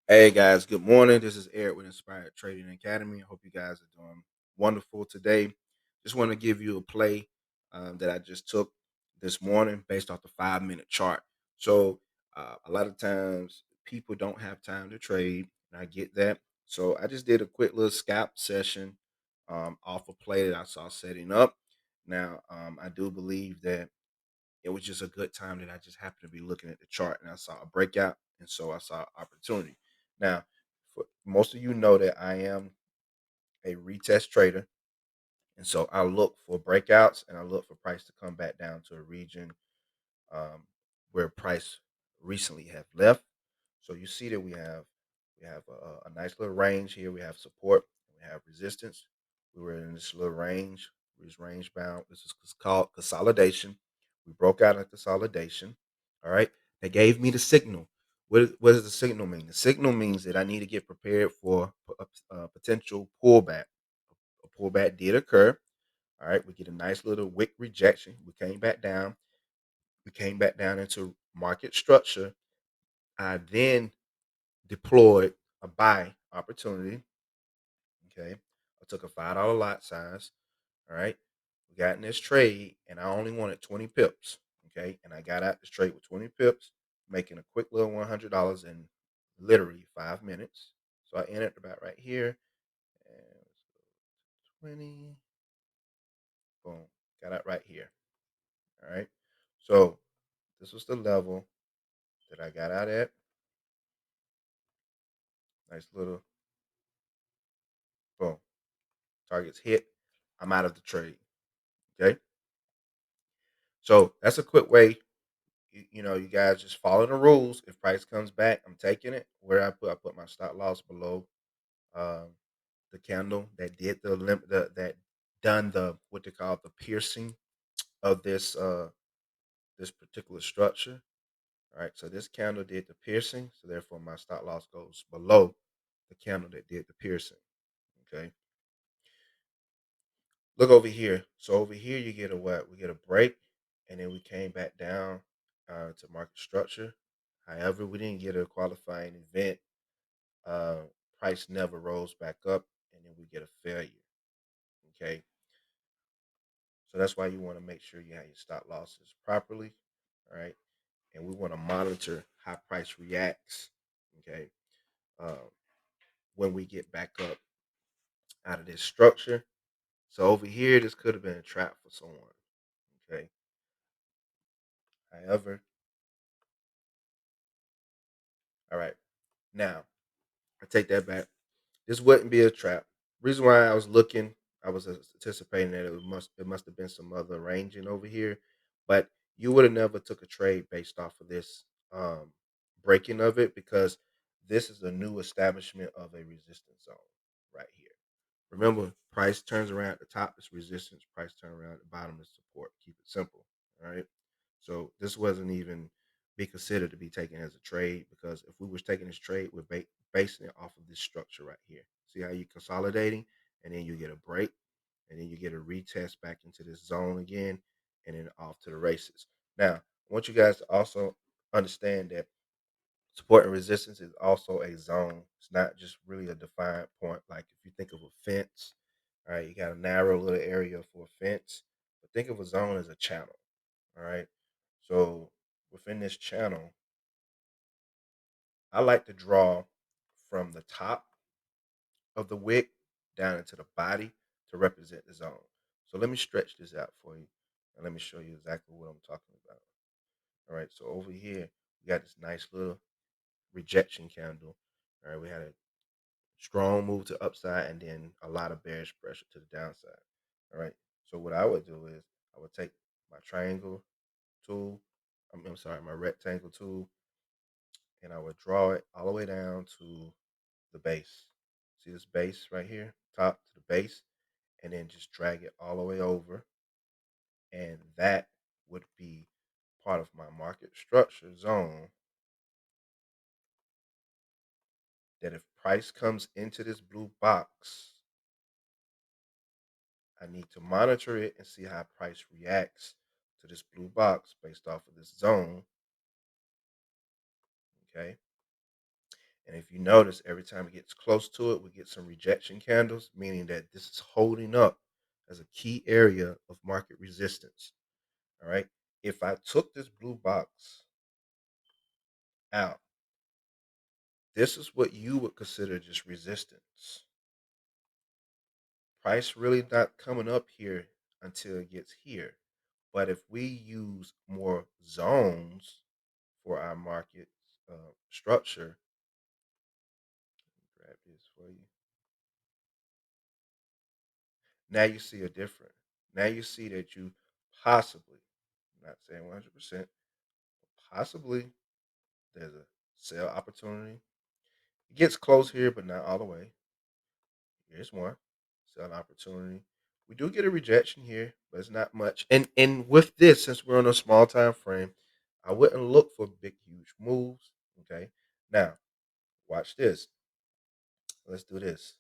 Hey guys, good morning. This is Eric with Inspired Trading Academy. I hope you guys are doing wonderful today. Just want to give you a play that I just took this morning based off the 5 minute chart. So, a lot of times people don't have time to trade, and I get that. So, I just did a quick little scalp session off a play that I saw setting up. Now, I do believe that it was just a good time that I just happened to be looking at the chart and I saw a breakout, and so I saw opportunity. Now, for most of you know that I am a retest trader, and so I look for breakouts and I look for price to come back down to a region um, where price recently have left. So you see that we have a nice little range here. We have support, we have resistance. We were in this little range. This range bound. This is called consolidation. We broke out of consolidation. All right. They gave me the signal. What does the signal mean? The signal means that I need to get prepared for a potential pullback. A pullback did occur. All right. We get a nice little wick rejection. We came back down. We came back down into market structure. I then deployed a buy opportunity. Okay. I took a $5 lot size. All right. We got in this trade and I only wanted 20 pips. Okay. And I got out this trade with 20 pips, making a quick little $100 in literally 5 minutes. So I entered about right here. And 20. Boom. Got out right here. All right. So this was the level that I got out at. Nice little boom. Targets hit. I'm out of the trade. Okay. So that's a quick way. You guys just follow the rules. If price comes back, I'm taking it. Where I put my stop loss below um, the candle that did the limp that done the what they call the piercing of this particular structure. All right. So this candle did the piercing. So therefore my stop loss goes below the candle that did the piercing. Okay. Look over here. So over here you get a what? We get a break, and then we came back down to market structure. However, we didn't get a qualifying event. Uh, Price never rose back up, and then we get a failure. Okay, so that's why you want to make sure you have your stop losses properly. All right, and we want to monitor how price reacts. Okay, uh, when we get back up out of this structure. So over here, this could have been a trap for someone. Okay, however, all right. Now, I take that back. This wouldn't be a trap. Reason why I was looking, I was anticipating that it must have been some other arranging over here, but you would have never took a trade based off of this breaking of it because this is a new establishment of a resistance zone right here. Remember, price turns around at the top is resistance, price turns around at the bottom is support. Keep it simple. All right. So this wasn't even be considered to be taken as a trade because if we was taking this trade, we're basing it off of this structure right here. See how you consolidating and then you get a break and then you get a retest back into this zone again and then off to the races. Now, I want you guys to also understand that support and resistance is also a zone. It's not just really a defined point. Like if you think of a fence, all right, you got a narrow little area for a fence. But think of a zone as a channel. All right. So within this channel, I like to draw from the top of the wick down into the body to represent the zone. So let me stretch this out for you and let me show you exactly what I'm talking about. All right. So over here, we got this nice little rejection candle. All right. We had a strong move to upside and then a lot of bearish pressure to the downside. All right. So what I would do is I would take my triangle tool, I'm sorry, my rectangle tool, and I would draw it all the way down to the base. See this base right here, top to the base, and then just drag it all the way over. And that would be part of my market structure zone that if price comes into this blue box, I need to monitor it and see how price reacts to this blue box based off of this zone. Okay. And if you notice, every time it gets close to it, we get some rejection candles, meaning that this is holding up as a key area of market resistance. All right. If I took this blue box out, this is what you would consider just resistance. Price really not coming up here until it gets here. But if we use more zones for our market structure, grab this for you. Now you see a difference. Now you see that you possibly, I'm not saying 100%, possibly there's a sell opportunity. It gets close here, but not all the way. Here's one sell opportunity. We do get a rejection here, but it's not much. And with this, since we're on a small time frame, I wouldn't look for big, huge moves. Okay. Now, watch this. Let's do this.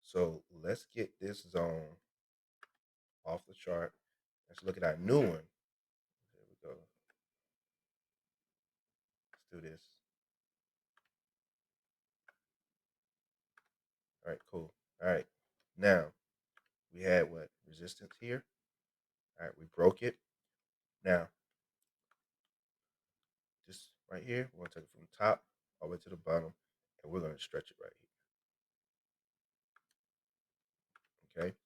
So let's get this zone off the chart. Let's look at our new one. There we go. Let's do this. All right, cool. All right. Now we had what? Resistance here. All right, we broke it. Now, this right here, we're gonna take it from the top all the way to the bottom, and we're gonna stretch it right here. Okay.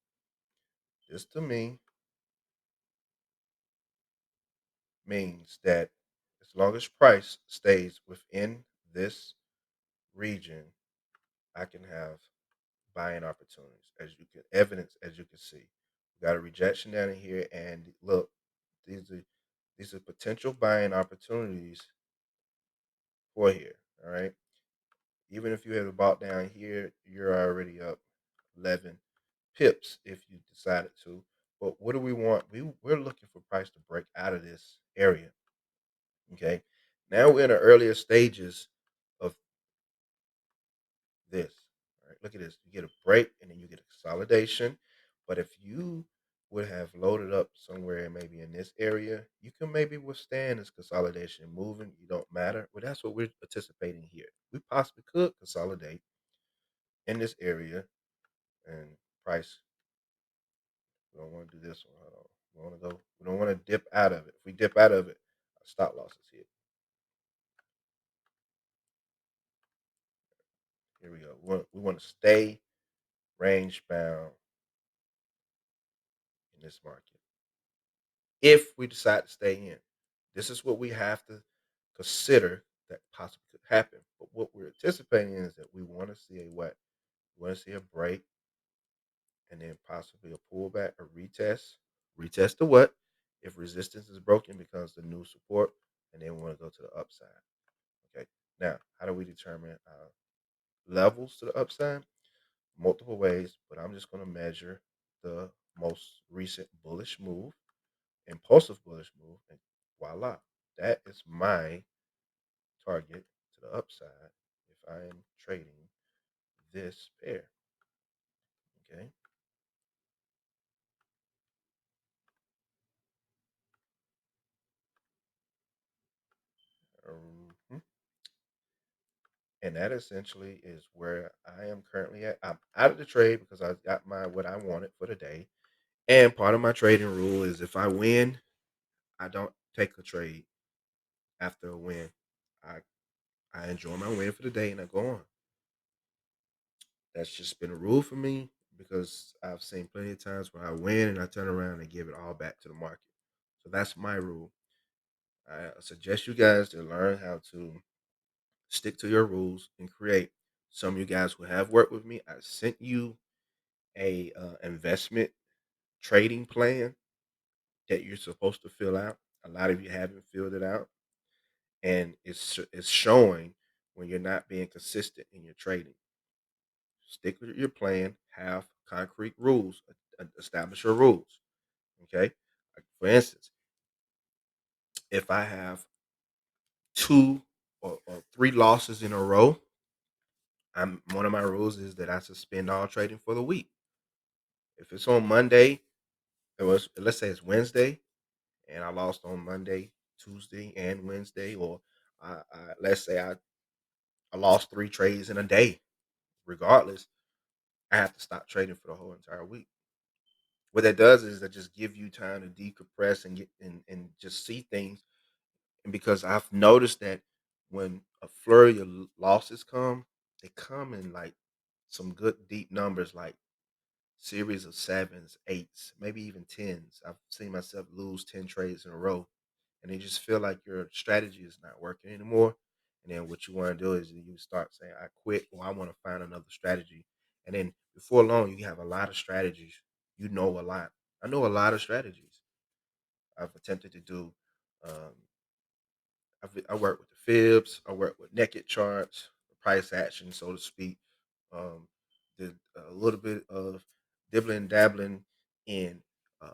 This to me means that as long as price stays within this region, I can have buying opportunities, as you can evidence, as you can see. We got a rejection down in here, and look, these are these are potential buying opportunities for here. All right. Even if you have bought down here, you're already up 11 pips if you decided to. But what do we want? We're looking for price to break out of this area. Okay. Now we're in the earlier stages of this. All right. Look at this. You get a break and then you get a consolidation. But if you would have loaded up somewhere maybe in this area, you can maybe withstand this consolidation moving. You don't matter. Well, that's what we're anticipating here. We possibly could consolidate in this area and price. We don't want to do this one. Hold on. We want to go. We don't want to dip out of it. If we dip out of it, our stop loss is hit. Here we go. We want to stay range bound in this market. If we decide to stay in, this is what we have to consider that possibly could happen. But what we're anticipating is that we want to see a what? We want to see a break and then possibly a pullback, a retest. Retest to what? If resistance is broken, becomes the new support, and then we want to go to the upside. Okay. Now, how do we determine levels to the upside? Multiple ways, but I'm just going to measure the most recent bullish move, impulsive bullish move, and voila, that is my target to the upside if I am trading this pair. Okay. Mhm. And that essentially is where I am currently at. I'm out of the trade because I got my what I wanted for the day. And part of my trading rule is if I win, I don't take a trade after a win. I I enjoy my win for the day and I go on. That's just been a rule for me because I've seen plenty of times where I win and I turn around and give it all back to the market. So that's my rule. I suggest you guys to learn how to stick to your rules and create. Some of you guys who have worked with me, I sent you a investment trading plan that you're supposed to fill out. A lot of you haven't filled it out, and it's showing when you're not being consistent in your trading. Stick with your plan. Have concrete rules. Establish your rules. Okay. Like for instance, if I have two or three losses in a row, I'm one of my rules is that I suspend all trading for the week. If it's on Monday, it was let's say it's Wednesday, and I lost on Monday, Tuesday, and Wednesday, or let's say I lost 3 trades in a day. Regardless, I have to stop trading for the whole entire week. What that does is that just give you time to decompress and get and just see things. And because I've noticed that when a flurry of losses come, they come in like some good deep numbers, like series of sevens, eights, maybe even tens. I've seen myself lose 10 trades in a row, and you just feel like your strategy is not working anymore. And then what you want to do is you start saying, I quit, or I want to find another strategy. And then before long, you have a lot of strategies. You know a lot. I know a lot of strategies. I've attempted to do um, I work with the fibs. I work with naked charts, price action, so to speak. Did a little bit of dibbling and dabbling in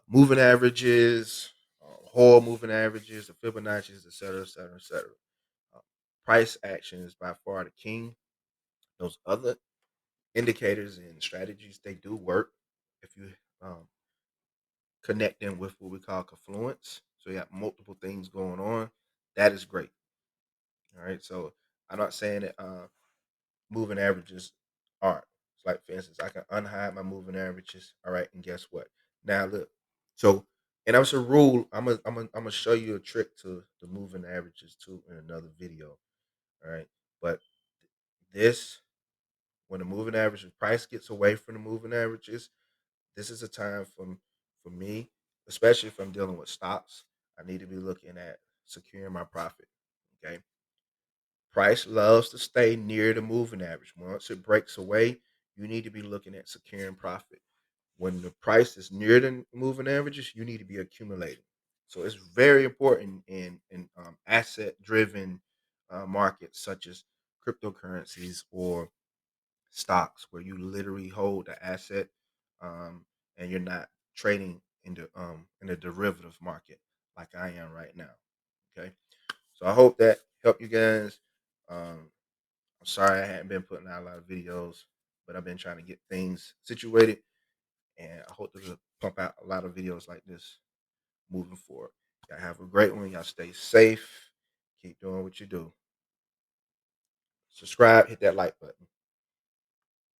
moving averages, whole moving averages, the Fibonacci's, et cetera, et cetera, et cetera. Uh, Price action is by far the king. Those other indicators and strategies, they do work if you um, connect them with what we call confluence. So you have multiple things going on. That is great. All right. So I'm not saying that moving averages aren't. It's like, for instance, I can unhide my moving averages. All right. And guess what? Now look. So, and that's a rule. I'm gonna show you a trick to the moving averages too in another video. All right. But this, when the moving average price gets away from the moving averages, this is a time for me, especially if I'm dealing with stocks. I need to be looking at securing my profit. Okay. Price loves to stay near the moving average. Once it breaks away, you need to be looking at securing profit. When the price is near the moving averages, you need to be accumulating. So it's very important in asset driven markets such as cryptocurrencies or stocks, where you literally hold the asset um, and you're not trading in the derivative market like I am right now. Okay, so I hope that helped you guys. Um, I'm sorry I hadn't been putting out a lot of videos, but I've been trying to get things situated, and I hope to pump out a lot of videos like this moving forward. Y'all have a great one. Y'all stay safe. Keep doing what you do. Subscribe, hit that like button.